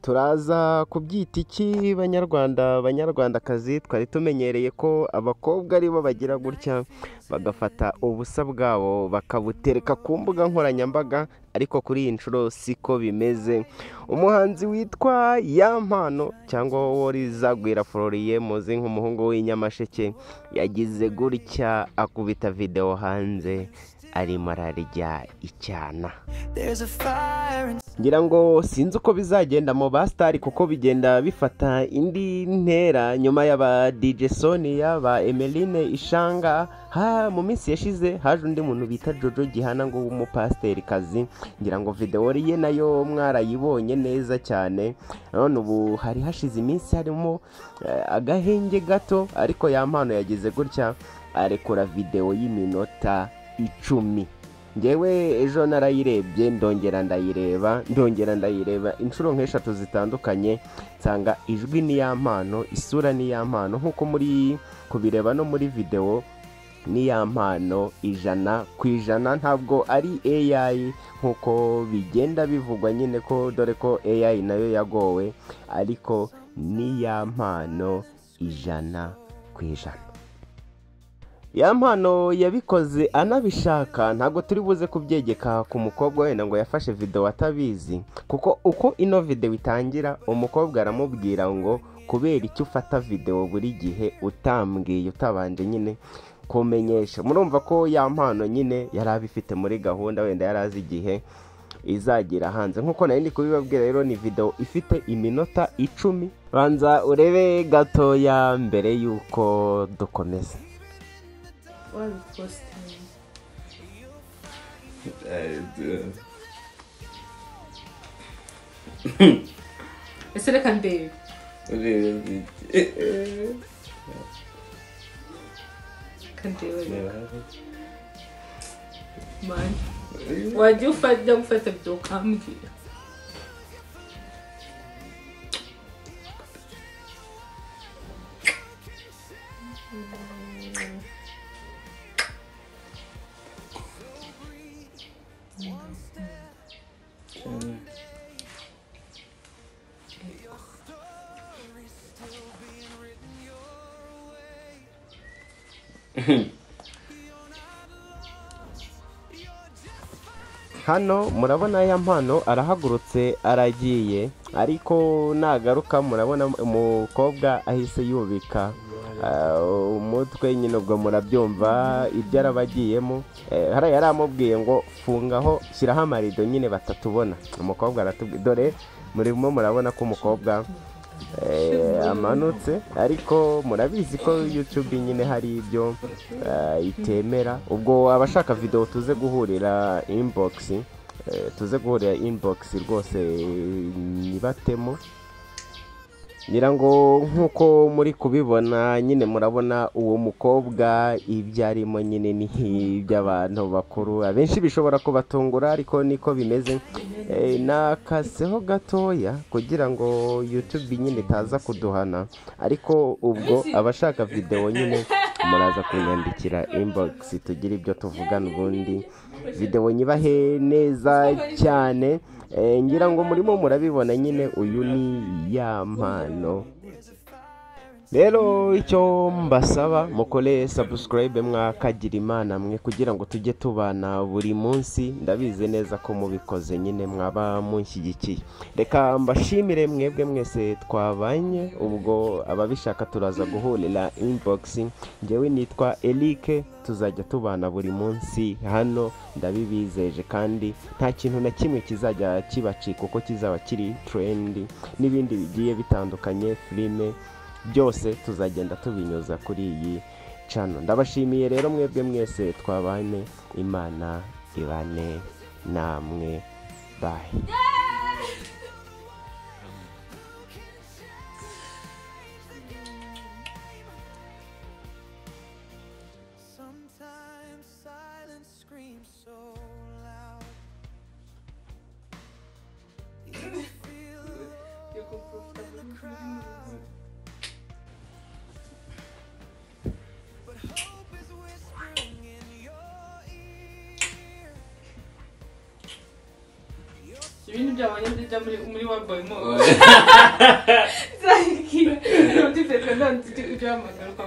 turaza kubyita iki banyarwandakazi? Twari tumenyereye ko abakobwa aribo bagira gutya bagafata ubusa bwabo bakabutereka ku mbuga nkoranyambaga, ariko kuri iyi nshuro siko bimeze. Umuhanzi witwa Yampano cyangwa Worizagwira Florien, muzi nk'umuhungu w'inyamasheke, yagize gutya akubita video hanze arimo ararya icyana. Ngira ngo sinzi uko bizagenda mu basitari kuko bigenda bifata indi ntera nyuma y'aba DJ Sonia, ba Emeline Ishanga. Mu minsi yashize haje undi muntu bita Jojo Gihana ngo w'umupasiteri kazi, ngira ngo video ye nayo mwarayibonye neza cyane. None ubu hari hashize iminsi harimo agahenge gato, ariko Yampano yagize gutya arekura video y'iminota 10. Ngewe ejo narayirebye ndongera ndayireba inshuro nk'eshatu zitandukanye, nsanga ijwi ni Yampano, isura ni Yampano, nkuko muri kubireba no muri video ni Yampano 100%. Ntabwo ari AI nkuko bigenda bivugwa nyine ko, dore ko AI nayo yagowe, ariko ni Yampano 100%. Yampano yabikoze anabishaka, ntabwo turi buze kubyegeka ku mukobwa wenda ngo yafashe video atabizi, kuko uko ino video itangira umukobwa aramubwira ngo kubera icyo ufata video buri gihe utambwiye, utabanje nyine kumenyesha. Murumva ko Yampano nyine yari abifite muri gahunda, wenda yari azi igihe izagira hanze. Nkuko nari ndi kubibabwira rero, ni video ifite iminota 10. Banza urebe gatoya mbere yuko dukomeza. Ese reka ndebe. Man, wajya gufata video ukambwira. Hano murabona Yampano arahagurutse aragiye, ariko nagaruka murabona umukobwa ahise yubika umutwe nyine, ubwo murabyumva ibyo arabagiyemo. Hari yaramubwiye ngo fungaho, shyiraho amarido nyine batatubona. Umukobwa aratubwiye, dore murimo murabona ko umukobwa amanutse, ariko murabizi ko YouTube nyine hari ibyo itemera. Ubwo abashaka video tuze guhurira inbox rwose nibatemo. Ngira ngo nkuko muri kubibona nyine, murabona uwo mukobwa ibyo arimo nyine ni iby'abantu bakuru, abenshi bishobora kubatungura, ariko niko bimeze. Nakaseho gatoya kugira ngo YouTube nyine itaza kuduhana, ariko ubwo abashaka video nyine muraza kunyandikira inbox tugira ibyo tuvugana, ubundi video nyibahe neza cyane. Ngira ngo murimo murabibona nyine, uyu ni Yampano. Rero icyo mbasaba mukore subscribe mwakagira Imana mwe, kugira ngo tujye tubana buri munsi. Ndabize neza ko mubikoze nyine mwaba munshyigikiye. Reka mbashimire mwebwe mwese twabanye. Ubwo ababishaka turaza guhurira inbox. Ngewe nitwa Eric, tuzajya tubana buri munsi hano, ndabibizeje, kandi nta kintu na kimwe kizajya kibacika uko kizaba kiri trend, n'ibindi bigiye bitandukanye, filime byose tuzagenda tubinyuza kuri iyi channel. Ndabashimiye rero mwebwe mwese twabane, Imana ibane namwe. Bye. Ibintu byabonye bijya muri wa boy mo zakira ndi fete ndandi ujya amagaruka